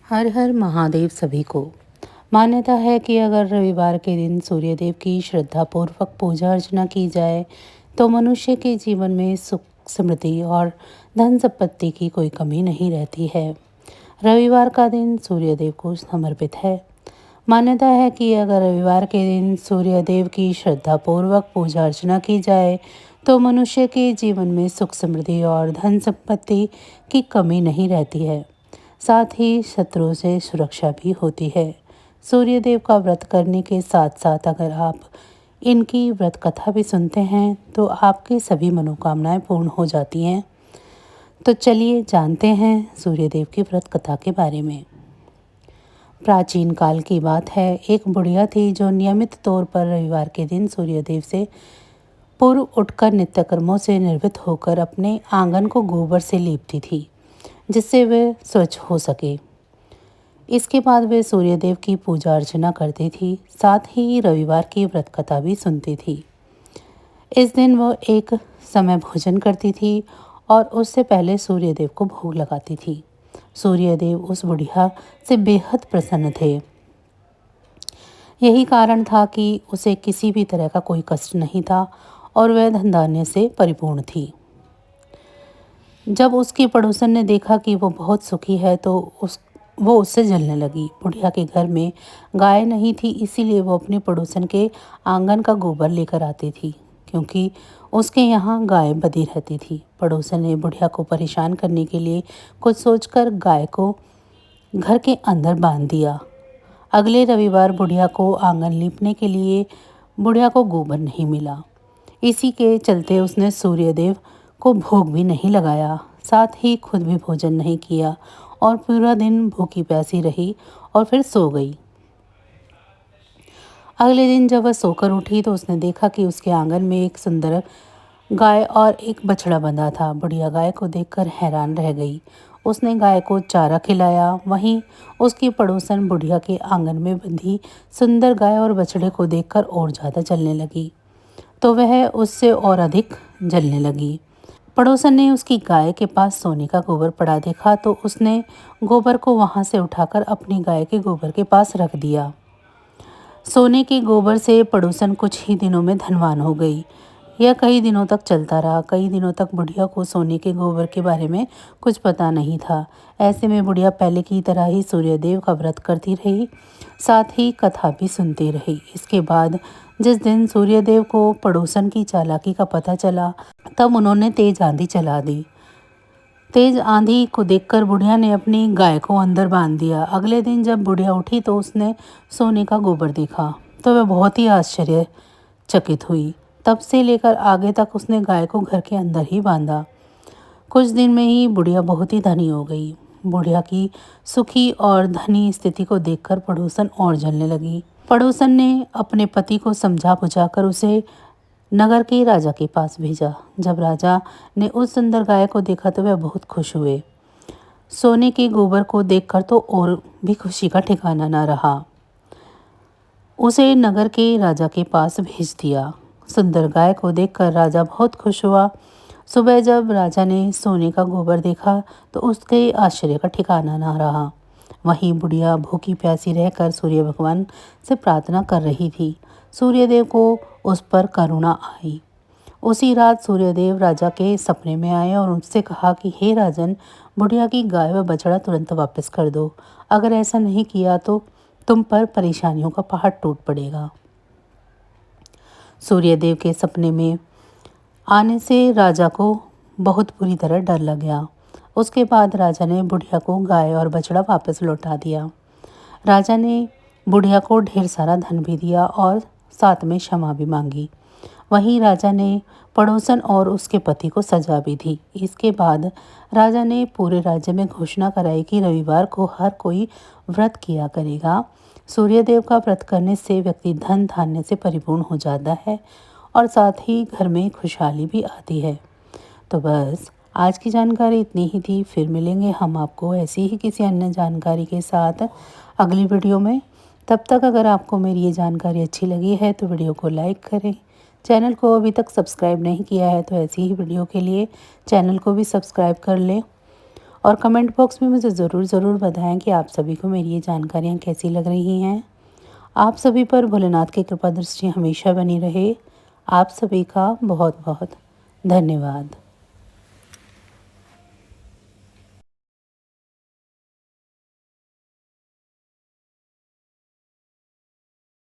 हर हर महादेव सभी को। मान्यता है कि अगर रविवार के दिन सूर्यदेव की श्रद्धापूर्वक पूजा अर्चना की जाए तो मनुष्य के जीवन में सुख समृद्धि और धन संपत्ति की कोई कमी नहीं रहती है। रविवार का दिन सूर्यदेव को समर्पित है। मान्यता है कि अगर रविवार के दिन सूर्यदेव की श्रद्धापूर्वक पूजा अर्चना की जाए तो मनुष्य के जीवन में सुख समृद्धि और धन संपत्ति की कमी नहीं रहती है। साथ ही शत्रुओं से सुरक्षा भी होती है। सूर्यदेव का व्रत करने के साथ साथ अगर आप इनकी व्रत कथा भी सुनते हैं तो आपकी सभी मनोकामनाएं पूर्ण हो जाती हैं। तो चलिए जानते हैं सूर्यदेव की व्रत कथा के बारे में। प्राचीन काल की बात है, एक बुढ़िया थी जो नियमित तौर पर रविवार के दिन सूर्यदेव से पूर्व उठकर नित्य कर्मों से निर्वृत्त होकर अपने आंगन को गोबर से लीपती थी जिससे वे स्वच्छ हो सके। इसके बाद वे सूर्यदेव की पूजा अर्चना करती थी, साथ ही रविवार की व्रत कथा भी सुनती थी। इस दिन वो एक समय भोजन करती थी और उससे पहले सूर्यदेव को भोग लगाती थी। सूर्यदेव उस बुढ़िया से बेहद प्रसन्न थे। यही कारण था कि उसे किसी भी तरह का कोई कष्ट नहीं था और वह धन धान्य से परिपूर्ण थी। जब उसकी पड़ोसन ने देखा कि वो बहुत सुखी है तो वो उससे जलने लगी। बुढ़िया के घर में गाय नहीं थी, इसीलिए वो अपनी पड़ोसन के आंगन का गोबर लेकर आती थी, क्योंकि उसके यहाँ गाय बंधी रहती थी। पड़ोसन ने बुढ़िया को परेशान करने के लिए कुछ सोचकर गाय को घर के अंदर बांध दिया। अगले रविवार बुढ़िया को आंगन लीपने के लिए बुढ़िया को गोबर नहीं मिला। इसी के चलते उसने सूर्यदेव को भोग भी नहीं लगाया, साथ ही खुद भी भोजन नहीं किया और पूरा दिन भूखी प्यासी रही और फिर सो गई। अगले दिन जब वह सोकर उठी तो उसने देखा कि उसके आंगन में एक सुंदर गाय और एक बछड़ा बंधा था। बुढ़िया गाय को देखकर हैरान रह गई। उसने गाय को चारा खिलाया। वहीं उसकी पड़ोसन बुढ़िया के आंगन में बंधी सुंदर गाय और बछड़े को देखकर और ज़्यादा जलने लगी, तो वह उससे और अधिक जलने लगी। पड़ोसन ने उसकी गाय के पास सोने का गोबर पड़ा देखा तो उसने गोबर को वहां से उठाकर अपनी गाय के गोबर के पास रख दिया। सोने के गोबर से पड़ोसन कुछ ही दिनों में धनवान हो गई। यह कई दिनों तक चलता रहा। कई दिनों तक बुढ़िया को सोने के गोबर के बारे में कुछ पता नहीं था। ऐसे में बुढ़िया पहले की तरह ही सूर्यदेव का व्रत करती रही, साथ ही कथा भी सुनती रही। इसके बाद जिस दिन सूर्यदेव को पड़ोसन की चालाकी का पता चला तब उन्होंने तेज आंधी चला दी। तेज आंधी को देखकर बुढ़िया ने अपनी गाय को अंदर बांध दिया। अगले दिन जब बुढ़िया उठी तो उसने सोने का गोबर देखा तो वह बहुत ही आश्चर्यचकित हुई। तब से लेकर आगे तक उसने गाय को घर के अंदर ही बांधा। कुछ दिन में ही बुढ़िया बहुत ही धनी हो गई। बुढ़िया की सुखी और धनी स्थिति को देखकर पड़ोसन और जलने लगी। पड़ोसन ने अपने पति को समझा बुझाकर उसे नगर के राजा के पास भेजा। जब राजा ने उस सुंदर गाय को देखा तो वह बहुत खुश हुए। सोने के गोबर को देखकर तो और भी खुशी का ठिकाना न रहा। उसे नगर के राजा के पास भेज दिया। सुंदर गाय को देखकर राजा बहुत खुश हुआ। सुबह जब राजा ने सोने का गोबर देखा तो उसके आश्चर्य का ठिकाना न रहा। वहीं बुढ़िया भूखी प्यासी रहकर सूर्य भगवान से प्रार्थना कर रही थी। सूर्यदेव को उस पर करुणा आई। उसी रात सूर्यदेव राजा के सपने में आए और उससे कहा कि हे राजन, बुढ़िया की गाय व बछड़ा तुरंत वापस कर दो। अगर ऐसा नहीं किया तो तुम पर परेशानियों का पहाड़ टूट पड़ेगा। सूर्यदेव के सपने में आने से राजा को बहुत बुरी तरह डर लग गया। उसके बाद राजा ने बुढ़िया को गाय और बछड़ा वापस लौटा दिया। राजा ने बुढ़िया को ढेर सारा धन भी दिया और साथ में क्षमा भी मांगी। वहीं राजा ने पड़ोसन और उसके पति को सजा भी दी। इसके बाद राजा ने पूरे राज्य में घोषणा कराई कि रविवार को हर कोई व्रत किया करेगा। सूर्यदेव का व्रत करने से व्यक्ति धन धान्य से परिपूर्ण हो जाता है और साथ ही घर में खुशहाली भी आती है। तो बस आज की जानकारी इतनी ही थी। फिर मिलेंगे हम आपको ऐसी ही किसी अन्य जानकारी के साथ अगली वीडियो में। तब तक अगर आपको मेरी ये जानकारी अच्छी लगी है तो वीडियो को लाइक करें। चैनल को अभी तक सब्सक्राइब नहीं किया है तो ऐसी ही वीडियो के लिए चैनल को भी सब्सक्राइब कर लें और कमेंट बॉक्स में मुझे ज़रूर बताएं कि आप सभी को मेरी ये जानकारियाँ कैसी लग रही हैं। आप सभी पर भोलेनाथ की कृपा दृष्टि हमेशा बनी रहे। आप सभी का बहुत बहुत धन्यवाद।